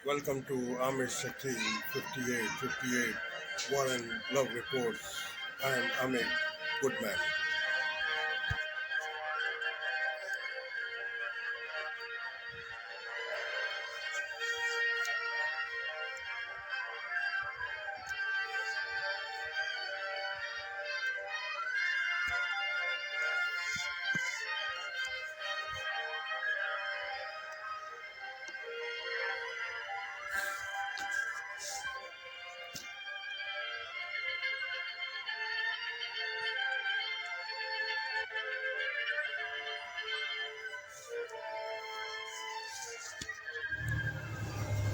Welcome to Amir Shakti 5858 War and Love Reports. I am Amir Goodman.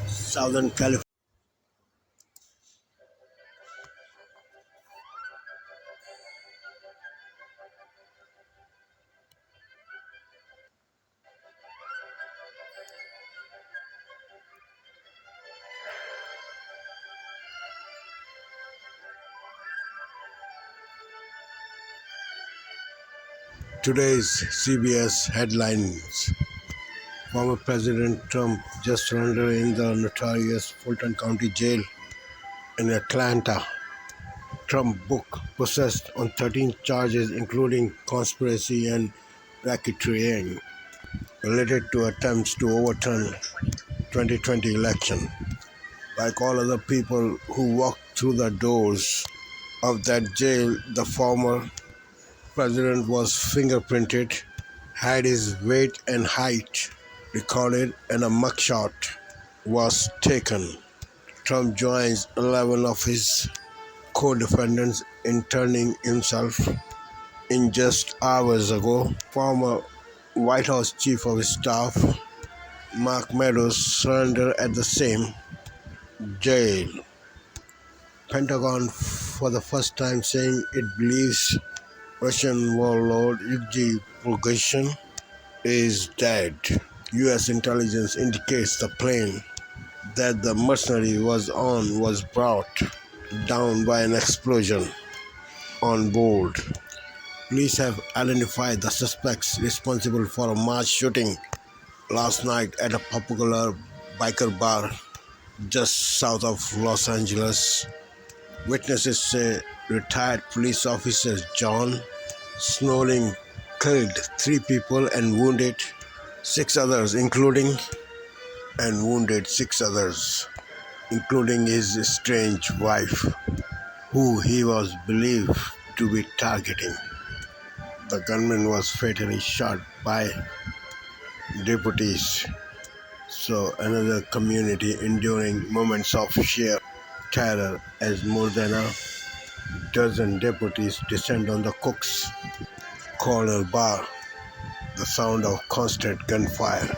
Southern California. Today's CBS headlines. Former President Trump just surrendered in the notorious Fulton County Jail in Atlanta. Trump book processed on 13 charges including conspiracy and racketeering related to attempts to overturn 2020 election. Like all other people who walked through the doors of that jail, the former president was fingerprinted, had his weight and height recorded, and a mugshot was taken. Trump joins 11 of his co-defendants in turning himself in just hours ago. Former White House Chief of Staff Mark Meadows surrendered at the same jail. Pentagon for the first time saying it believes Russian warlord Yevgeny Prigozhin is dead. U.S. intelligence indicates the plane that the mercenary was on was brought down by an explosion on board. Police have identified the suspects responsible for a mass shooting last night at a popular biker bar just south of Los Angeles. Witnesses say retired police officer John Snowling killed 3 people and wounded 6 others, including his estranged wife, who he was believed to be targeting. The gunman was fatally shot by deputies. So another community enduring moments of sheer terror as more than a dozen deputies descend on the Cook's Corner bar, the sound of constant gunfire.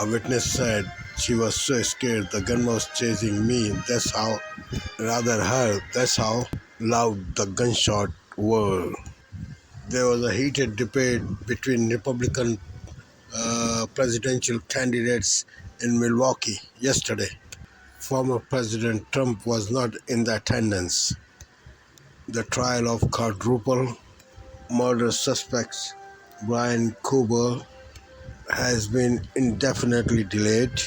A witness said she was so scared the gun was chasing me. That's how loud the gunshot were. There was a heated debate between Republican presidential candidates in Milwaukee yesterday. Former President Trump was not in the attendance. The trial of quadruple murder suspects Brian Koberger has been indefinitely delayed.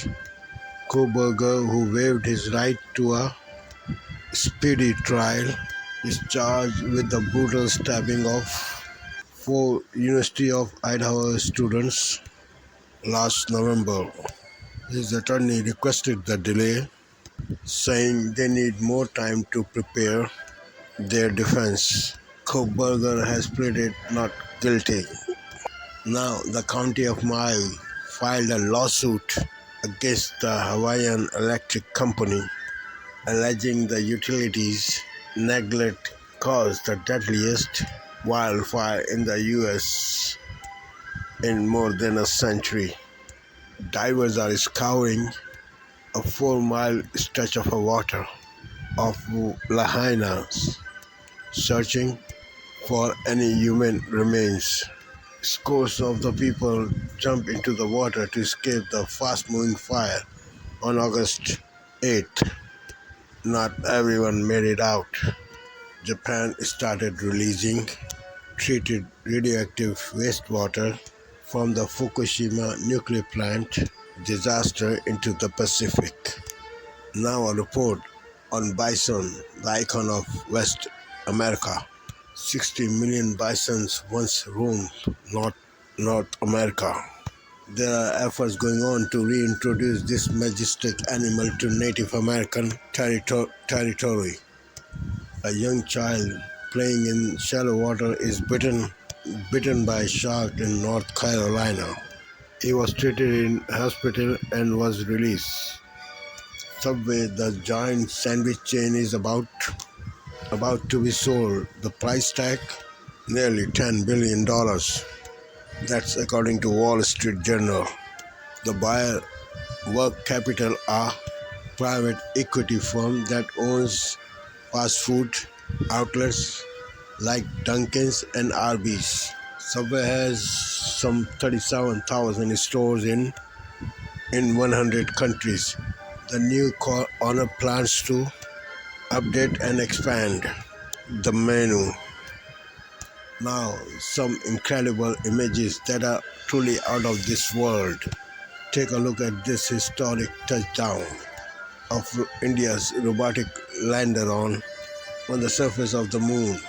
Koberger, who waived his right to a speedy trial, is charged with the brutal stabbing of 4 University of Idaho students last November. His attorney requested the delay, saying they need more time to prepare their defense. Koberger has pleaded not guilty. Now, the County of Maui filed a lawsuit against the Hawaiian Electric Company, alleging the utility's neglect caused the deadliest wildfire in the U.S. in more than a century. Divers are scouring a 4-mile stretch of water off Lahaina, searching for any human remains. Scores of the people jumped into the water to escape the fast-moving fire on August 8th. Not everyone made it out. Japan started releasing treated radioactive wastewater from the Fukushima nuclear plant disaster into the Pacific. Now a report on bison, the icon of West America. 60 million bisons once roamed North America. There are efforts going on to reintroduce this majestic animal to Native American territory. A young child playing in shallow water is bitten by a shark in North Carolina. He was treated in hospital and was released. Subway, the giant sandwich chain, is about to be sold. The price tag, nearly $10 billion. That's according to Wall Street Journal. The buyer, Work Capital, a private equity firm that owns fast food outlets like Dunkin's and Arby's. Subway has some 37,000 stores in 100 countries. The new owner plans to update and expand the menu. Now, some incredible images that are truly out of this world. Take a look at this historic touchdown of India's robotic lander on the surface of the moon.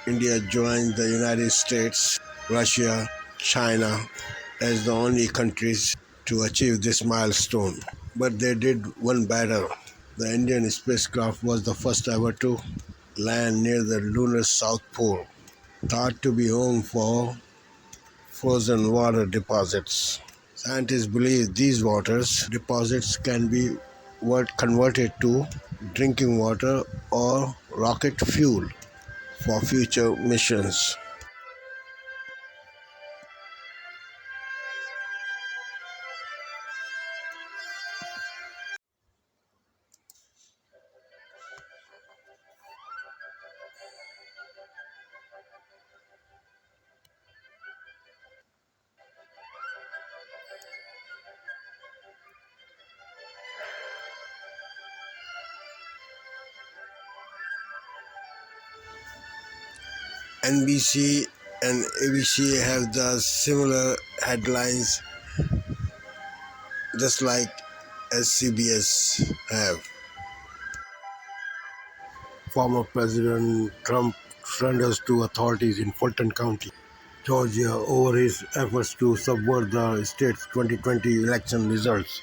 India joined the United States, Russia, China as the only countries to achieve this milestone. But they did one better. The Indian spacecraft was the first ever to land near the lunar South Pole, thought to be home for frozen water deposits. Scientists believe these water deposits can be converted to drinking water or rocket fuel for future missions. NBC and ABC have the similar headlines, just like as CBS have. Former President Trump surrenders to authorities in Fulton County, Georgia, over his efforts to subvert the state's 2020 election results.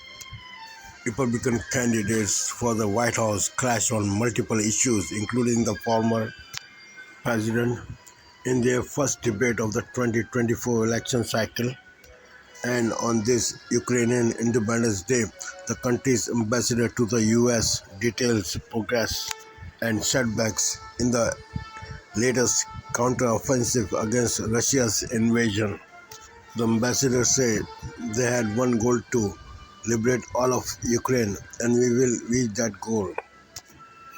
Republican candidates for the White House clashed on multiple issues, including the former president in their first debate of the 2024 election cycle. And on this Ukrainian Independence Day, the country's ambassador to the US details progress and setbacks in the latest counter-offensive against Russia's invasion. The ambassador said they had one goal to liberate all of Ukraine, and we will reach that goal.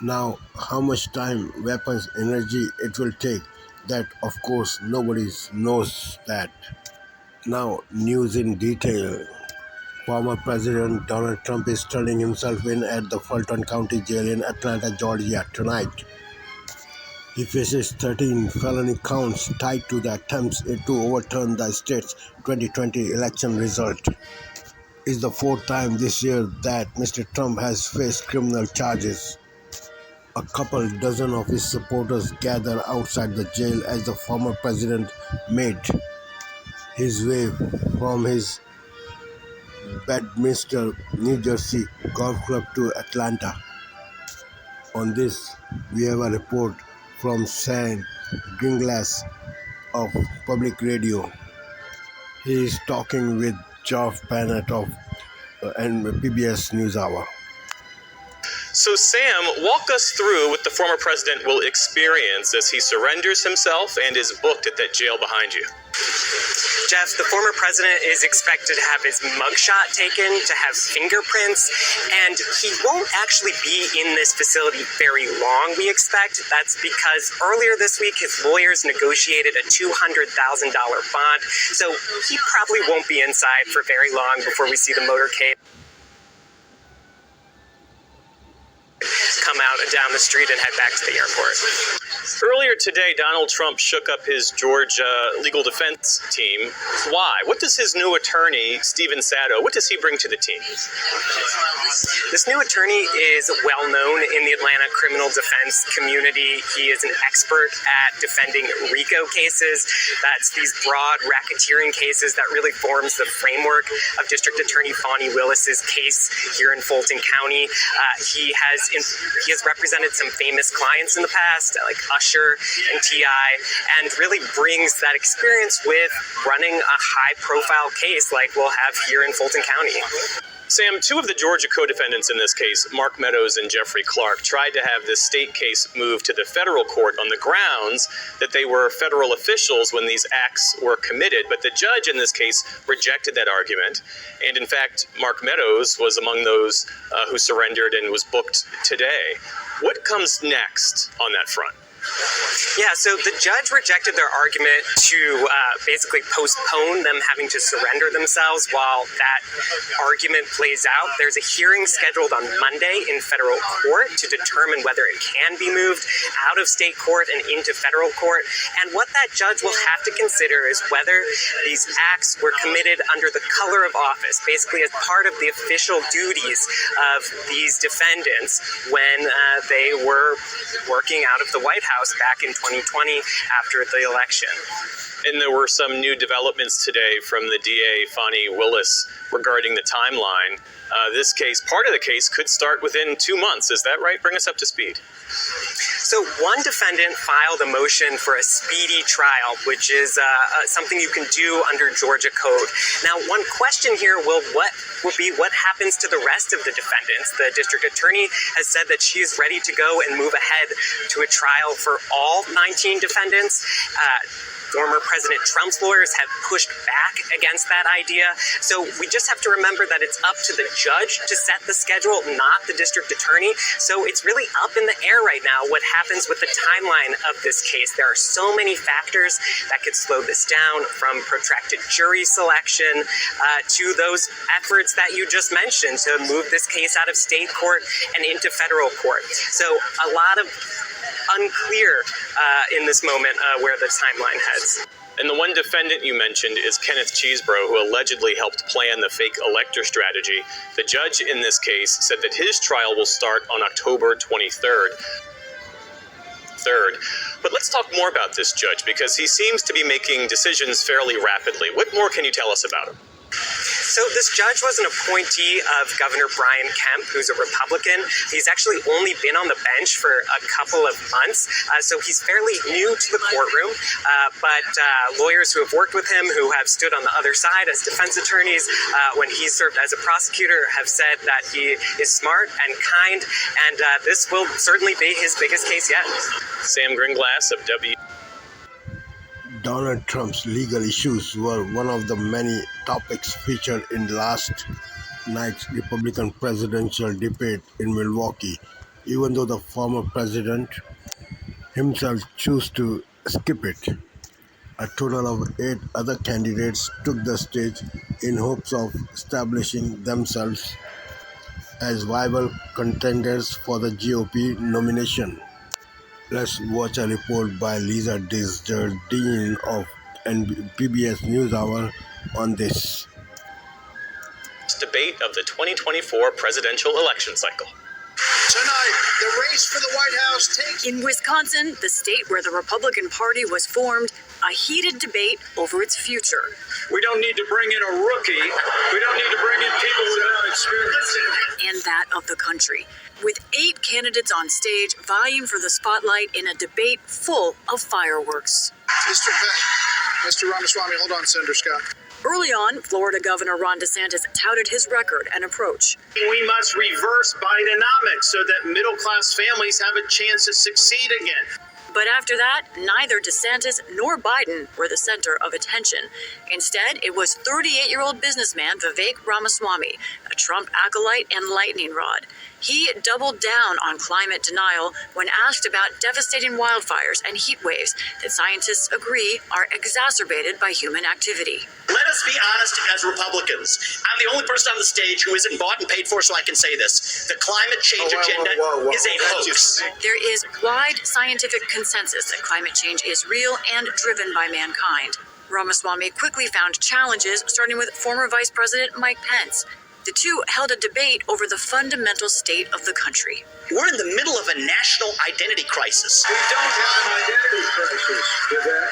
Now, how much time, weapons, energy it will take, that of course nobody knows that. Now, news in detail. Former President Donald Trump is turning himself in at the Fulton County Jail in Atlanta, Georgia tonight. He faces 13 felony counts tied to the attempts to overturn the state's 2020 election result. It's the fourth time this year that Mr. Trump has faced criminal charges. A couple dozen of his supporters gather outside the jail as the former president made his way from his Bedminster, New Jersey golf club to Atlanta. On this, we have a report from Sam Ginglas of Public Radio. He is talking with Geoff Bennett of PBS NewsHour. So, Sam, walk us through what the former president will experience as he surrenders himself and is booked at that jail behind you. Jeff, the former president is expected to have his mugshot taken, to have fingerprints, and he won't actually be in this facility very long, we expect. That's because earlier this week, his lawyers negotiated a $200,000 bond, so he probably won't be inside for very long before we see the motorcade come out down the street and head back to the airport. Earlier today, Donald Trump shook up his Georgia legal defense team. Why? What does his new attorney, Stephen Sato, what does he bring to the team? This new attorney is well known in the Atlanta criminal defense community. He is an expert at defending RICO cases. That's these broad racketeering cases that really forms the framework of District Attorney Fani Willis's case here in Fulton County. He has represented some famous clients in the past, like Usher and T.I., and really brings that experience with running a high-profile case like we'll have here in Fulton County. Sam, two of the Georgia co-defendants in this case, Mark Meadows and Jeffrey Clark, tried to have this state case moved to the federal court on the grounds that they were federal officials when these acts were committed. But the judge in this case rejected that argument. And in fact, Mark Meadows was among those who surrendered and was booked today. What comes next on that front? Yeah, so the judge rejected their argument to basically postpone them having to surrender themselves while that argument plays out. There's a hearing scheduled on Monday in federal court to determine whether it can be moved out of state court and into federal court. And what that judge will have to consider is whether these acts were committed under the color of office, basically as part of the official duties of these defendants when they were working out of the White House back in 2020 after the election. And there were some new developments today from the DA, Fani Willis, regarding the timeline. This case, part of the case, could start within 2 months. Is that right? Bring us up to speed. So one defendant filed a motion for a speedy trial, which is something you can do under Georgia code. Now, one question here will be what happens to the rest of the defendants. The district attorney has said that she is ready to go and move ahead to a trial for all 19 defendants. Former President Trump's lawyers have pushed back against that idea. So we just have to remember that it's up to the judge to set the schedule, not the district attorney. So it's really up in the air right now what happens with the timeline of this case. There are so many factors that could slow this down, from protracted jury selection to those efforts that you just mentioned to move this case out of state court and into federal court. So a lot of unclear in this moment where the timeline heads. And the one defendant you mentioned is Kenneth Cheesebro, who allegedly helped plan the fake elector strategy. The judge in this case said that his trial will start on October 23rd. But let's talk more about this judge, because he seems to be making decisions fairly rapidly. What more can you tell us about him? So this judge was an appointee of Governor Brian Kemp, who's a Republican. He's actually only been on the bench for a couple of months, so he's fairly new to the courtroom. But lawyers who have worked with him, who have stood on the other side as defense attorneys when he served as a prosecutor, have said that he is smart and kind, and this will certainly be his biggest case yet. Sam Gringlass of W. Donald Trump's legal issues were one of the many topics featured in last night's Republican presidential debate in Milwaukee, even though the former president himself chose to skip it. A total of 8 other candidates took the stage in hopes of establishing themselves as viable contenders for the GOP nomination. Let's watch a report by Lisa Desjardins of PBS NewsHour on this. Debate of the 2024 presidential election cycle. Tonight, the race for the White House takes... In Wisconsin, the state where the Republican Party was formed, a heated debate over its future. We don't need to bring in a rookie. We don't need to bring in people without experience. And that of the country, with 8 candidates on stage vying for the spotlight in a debate full of fireworks. Mr. Ramaswamy, hold on, Senator Scott. Early on, Florida Governor Ron DeSantis touted his record and approach. We must reverse Bidenomics so that middle-class families have a chance to succeed again. But after that, neither DeSantis nor Biden were the center of attention. Instead, it was 38-year-old businessman Vivek Ramaswamy, a Trump acolyte and lightning rod. He doubled down on climate denial when asked about devastating wildfires and heat waves that scientists agree are exacerbated by human activity. Let us be honest as Republicans. I'm the only person on the stage who isn't bought and paid for, so I can say this. The climate change agenda is a hoax. There is wide scientific consensus that climate change is real and driven by mankind. Ramaswamy quickly found challenges, starting with former Vice President Mike Pence. The two held a debate over the fundamental state of the country. We're in the middle of a national identity crisis. We don't have an identity crisis, Vivek.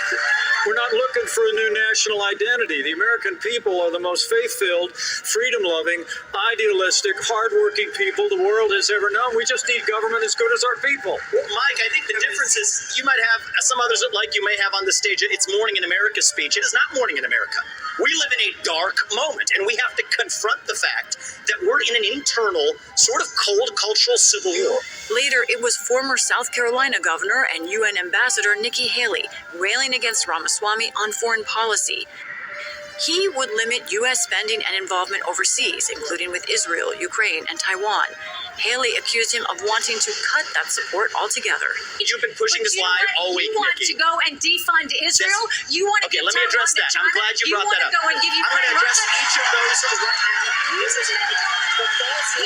We're not looking for a new national identity. The American people are the most faith-filled, freedom-loving, idealistic, hardworking people the world has ever known. We just need government as good as our people. Well, Mike, I think the difference is you might have, some others like you may have on the stage, it's Morning in America speech. It is not Morning in America. We live in a dark moment, and we have to confront the fact that we're in an internal, sort of cold cultural civil war. Later, it was former South Carolina Governor and UN Ambassador Nikki Haley railing against Ramaswamy on foreign policy. He would limit U.S. spending and involvement overseas, including with Israel, Ukraine, and Taiwan. Haley accused him of wanting to cut that support altogether. You've been pushing this lie all week, You want Nikki. to go and defund Israel? You want to Okay, give let me Taiwan address to that. China? I'm glad you brought that up. You want to go and give I'm going to address Russia? each of those. This is the false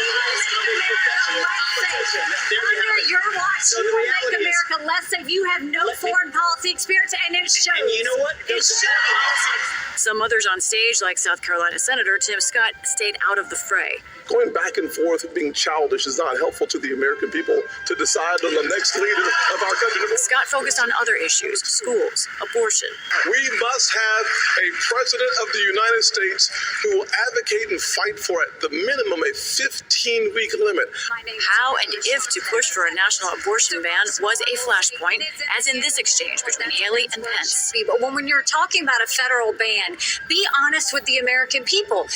Under your watch, So you the will reality make America less safe. You have no foreign policy experience, and it shows. And you know what? It shows. Some others on stage, like South Carolina Senator Tim Scott, stayed out of the fray. Going back and forth and being childish is not helpful to the American people to decide on the next leader of our country. Scott focused on other issues: schools, abortion. We must have a president of the United States who will advocate and fight for, at the minimum, a 15-week limit. How and if to push for a national abortion ban was a flashpoint, as in this exchange between Haley and Pence. But when you're talking about a federal ban, be honest with the American people.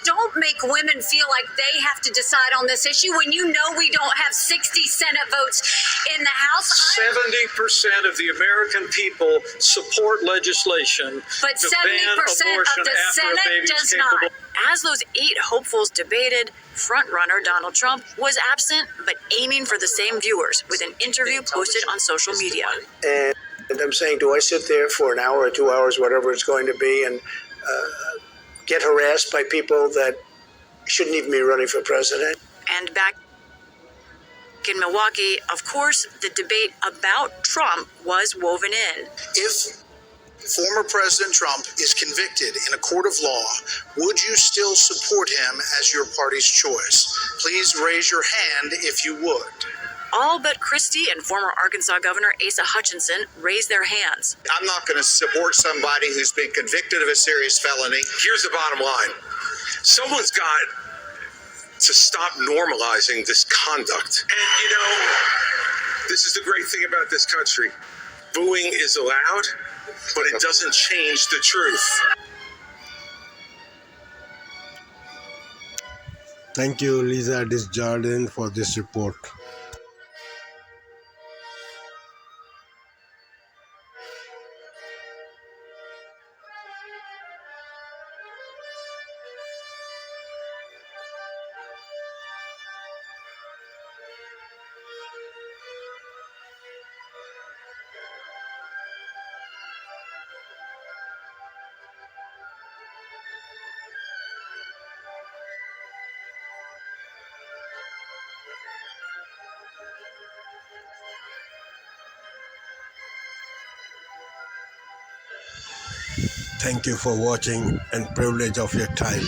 Don't make women feel like they have to decide on this issue when you know we don't have 60 Senate votes in the House. 70% of the American people support legislation But to ban 70% of abortion the after a Senate baby's does capable. not. As those 8 hopefuls debated, frontrunner Donald Trump was absent but aiming for the same viewers with an interview posted on social media. And I'm saying, do I sit there for an hour or 2 hours, whatever it's going to be, and get harassed by people that shouldn't even be running for president? And back in Milwaukee, of course, the debate about Trump was woven in. If former President Trump is convicted in a court of law, would you still support him as your party's choice? Please raise your hand if you would. All but Christie and former Arkansas Governor Asa Hutchinson raised their hands. I'm not going to support somebody who's been convicted of a serious felony. Here's the bottom line. Someone's got to stop normalizing this conduct. And, this is the great thing about this country. Booing is allowed, but it doesn't change the truth. Thank you, Lisa Desjardins, for this report. Thank you for watching and privilege of your time.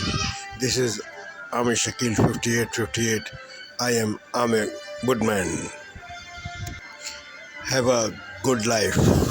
This is Amir Shakil 5858. I am Amir Goodman. Have a good life.